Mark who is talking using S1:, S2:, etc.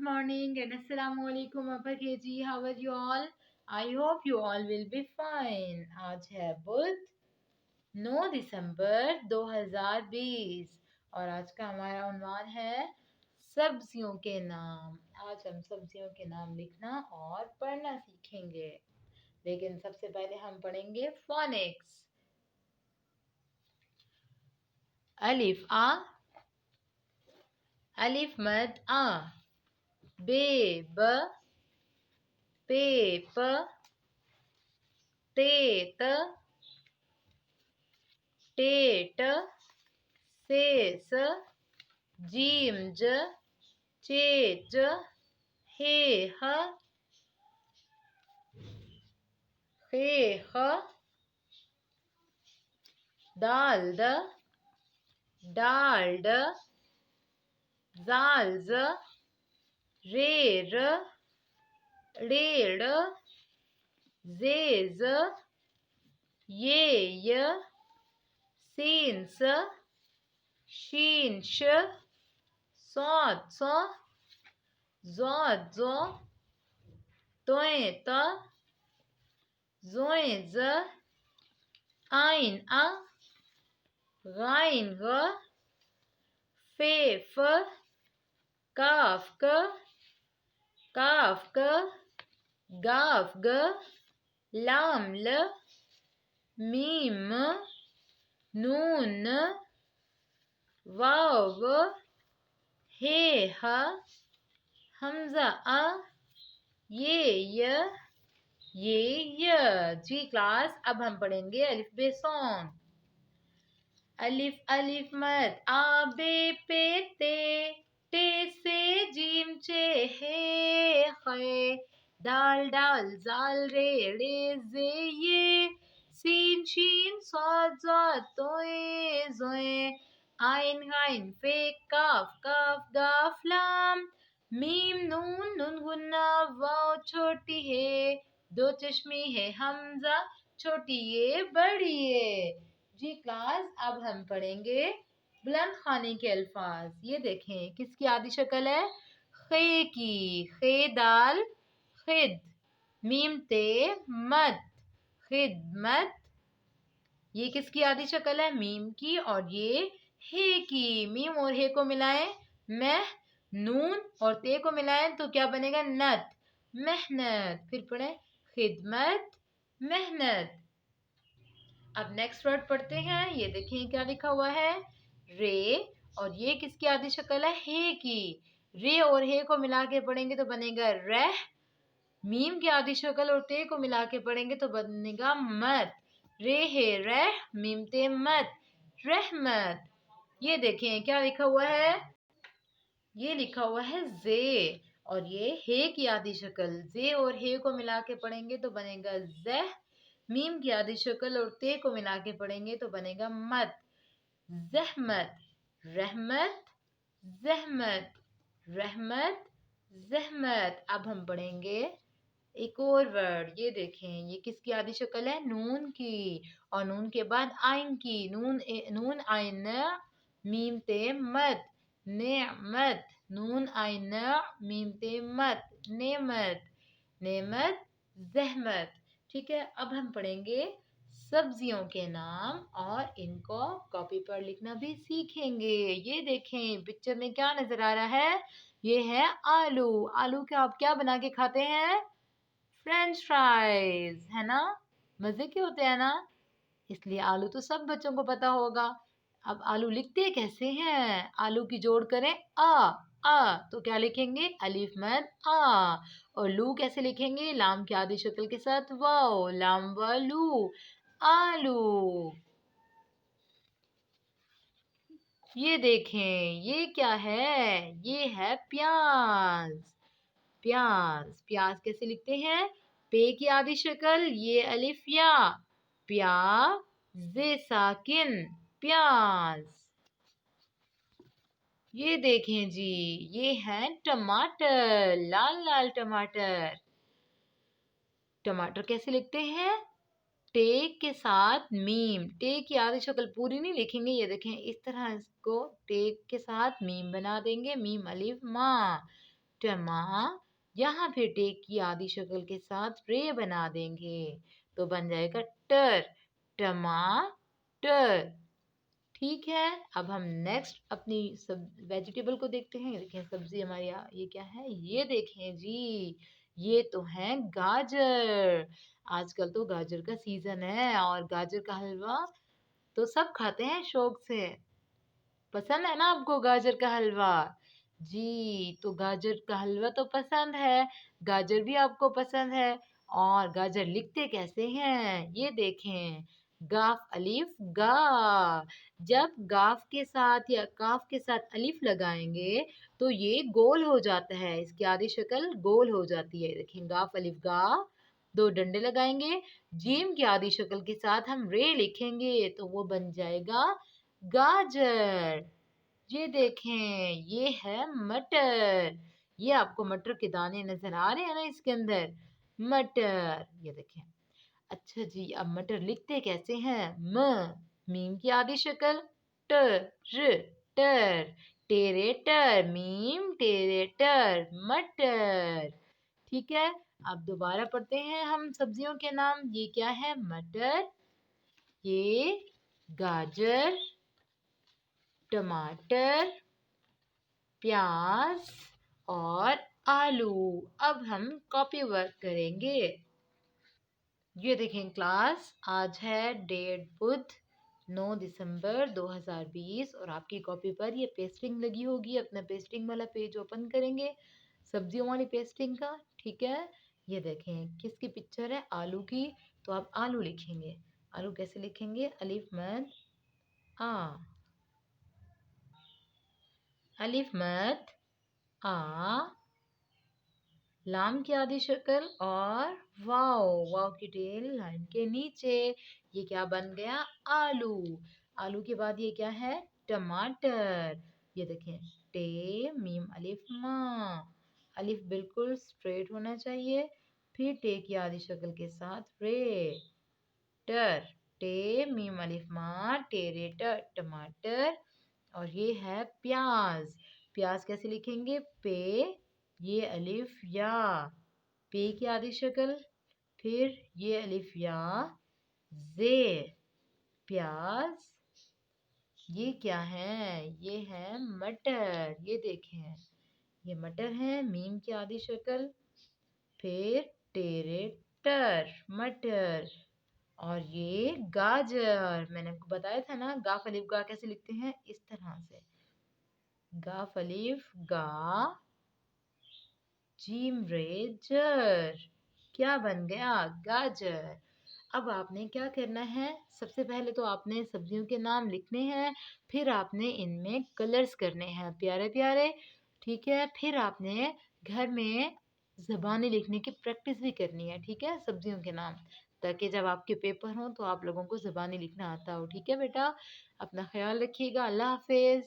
S1: morning and assalamu alaikum Upper KG. How are you all? I hope you all will be fine. आज है बुध 9 दिसंबर 2020 और आज का हमारा उन्वान है सब्जियों के नाम। आज हम सब्जियों के नाम लिखना और पढ़ना सीखेंगे, लेकिन सबसे पहले हम पढ़ेंगे फोनिक्स। अलिफ आ, अलिफ मद आ, बे ब, पे प, ते त, टे ट, से स, जीम ज, चे च, हे ह, खे ख, दाल द, डाल ड, जाल ज, रे र, रे ड़, जे ज, ये य, सीन स, शीन श, सौद स, ज़ौद ज़ो, तोए त, ज़ोए ज़, आइन आ, गाइन ग, फे फ, काफ क, काफ क, गाफ ग, लाम ल, मीम म, नून न, वाव व, हे ह, हमजा अ, ये य। जी क्लास, अब हम पढ़ेंगे अलिफ बे सॉन्ग। अलिफ अलिफ मद आ बे पे ते से जीम चे हे खे, दाल डाल जाल रे रे जे ये, सीन शीन सॉद ज़ाद तोए ज़ोए, आइन गाइन फे काफ काफ गाफ लाम, मीम नून नून गुन्ना वाव छोटी है, दो चश्मे है हमजा छोटी ये बड़ी है। जी क्लास, अब हम पढ़ेंगे बुलंद खाने के अल्फाज। ये देखें किसकी आदि शक्ल है, खे की, खे दाल खिद, मीम ते मद, खिदमत। ये किसकी आदि शक्ल है, मीम की, और ये हे की। मीम और हे को मिलाएं मह, नून और ते को मिलाएं तो क्या बनेगा, नत, मेहनत। फिर पढ़ें खिदमत, मेहनत। अब नेक्स्ट वर्ड पढ़ते हैं। ये देखिए क्या लिखा हुआ है, रे, और ये किसकी आदि शक्ल है, हे की। रे और हे को मिला के पढ़ेंगे तो बनेगा रह, मीम की आदि शक्ल और ते को मिला के पढ़ेंगे तो बनेगा मत, रे हे रह, मीम ते मत, रहमत। ये देखें क्या लिखा हुआ है, ये लिखा हुआ है जे, और ये हे की आदि शक्ल, जे और हे को मिला के पढ़ेंगे तो बनेगा जह, मीम की आदि शक्ल और ते को मिला के पढ़ेंगे तो बनेगा मत, जहमत, रहमत, जहमत, रहमत, जहमत। अब हम पढ़ेंगे एक और वर्ड। ये देखें ये किसकी आदि शक्ल है, नून की, और नून के बाद आइन की, नून आइन मीम ते मत, नेमत, नून आइन मीम ते मत, नेमत, नेमत, जहमत। ठीक है, अब हम पढ़ेंगे सब्जियों के नाम और इनको कॉपी पर लिखना भी सीखेंगे। ये देखें पिक्चर में क्या नजर आ रहा है, ये है आलू। आलू के आप क्या बना के खाते हैं, फ्रेंच फ्राइज, है ना, मजे के होते हैं ना, इसलिए आलू तो सब बच्चों को पता होगा। अब आलू लिखते कैसे हैं, आलू की जोड़ करें आ तो क्या लिखेंगे, अलिफ मद आ, और लू कैसे लिखेंगे, लाम की आदि शक्ल के साथ वाओ, लाम व लू, आलू। ये देखें ये क्या है, ये है प्याज, प्याज। प्याज कैसे लिखते हैं, पे की आदि शक्ल, ये अलिफ या, प्या, जे साकिन, प्याज। ये देखें जी, ये है टमाटर, लाल लाल टमाटर। टमाटर कैसे लिखते हैं, टे के साथ मीम, टे की आदि शक्ल पूरी नहीं लिखेंगे, ये देखें इस तरह इसको टे के साथ मीम बना देंगे, मीम अलिफ माँ, टमा, यहाँ फिर टे की आधी शक्ल के साथ रे बना देंगे तो बन जाएगा टर, टमाटर। ठीक है, अब हम नेक्स्ट अपनी सब वेजिटेबल को देखते हैं। देखें सब्जी हमारी ये क्या है, ये देखें जी, ये तो है गाजर। आजकल तो गाजर का सीजन है और गाजर का हलवा तो सब खाते हैं शौक से। पसंद है ना आपको गाजर का हलवा? जी, तो गाजर का हलवा तो पसंद है, गाजर भी आपको पसंद है। और गाजर लिखते कैसे हैं, ये देखें, गाफ अलिफ गा। जब गाफ के साथ या काफ के साथ अलिफ लगाएंगे तो ये गोल हो जाता है, इसकी आधी शक्ल गोल हो जाती है। देखें गाफ अलिफ गा, दो डंडे लगाएंगे, जीम की आधी शक्ल के साथ हम रे लिखेंगे तो वो बन जाएगा गाजर। ये देखें, ये है मटर। ये आपको मटर के दाने नजर आ रहे हैं ना इसके अंदर, मटर, ये देखें। अच्छा जी, अब मटर लिखते कैसे हैं, म, मीम की आधी शक्ल, ट, र, टर, टेरेटर, मीम टेरेटर, मटर। ठीक है, अब दोबारा पढ़ते हैं हम सब्जियों के नाम। ये क्या है, मटर, ये गाजर, टमाटर, प्याज और आलू। अब हम कॉपी वर्क करेंगे। ये देखें क्लास, आज है डेट बुध 9 दिसंबर 2020 और आपकी कॉपी पर ये पेस्टिंग लगी होगी। अपना पेस्टिंग वाला पेज ओपन करेंगे, सब्जियों वाली पेस्टिंग का। ठीक है, ये देखें किसकी पिक्चर है, आलू की, तो आप आलू लिखेंगे। आलू कैसे लिखेंगे, अलिफ मद आ, अलिफ मद आ, लाम की आधी शक्ल और वाव, वाव की टेल लाइन के नीचे। ये क्या बन गया, आलू। आलू के बाद ये क्या है, टमाटर। ये देखें, टे मीम अलिफ मा, अलिफ बिल्कुल स्ट्रेट होना चाहिए, फिर टे की आधी शक्ल के साथ रे, टर, टे मीम अलिफ मा, टेरेटर, टमाटर। और ये है प्याज। प्याज कैसे लिखेंगे, पे, ये अलिफ या, पे की आधी शक्ल, फिर ये अलिफ या, जे, प्याज। ये क्या है, ये है मटर। ये देखें, ये मटर है, मीम की आधी शक्ल, फिर टेरेटर, मटर। और ये गाजर, मैंने आपको बताया था ना, गाफ अलिफ गा कैसे लिखते हैं, इस तरह से, गाफ अलिफ गा, जीम रे जर। क्या बन गया, गाजर। अब आपने क्या करना है, सबसे पहले तो आपने सब्जियों के नाम लिखने हैं, फिर आपने इनमें कलर्स करने हैं प्यारे प्यारे। ठीक है, फिर आपने घर में ज़बानी लिखने की प्रैक्टिस भी करनी है। ठीक है, सब्जियों के नाम, ताकि जब आपके पेपर हों तो आप लोगों को ज़बानी लिखना आता हो। ठीक है बेटा, अपना ख्याल रखिएगा, अल्लाह हाफिज़।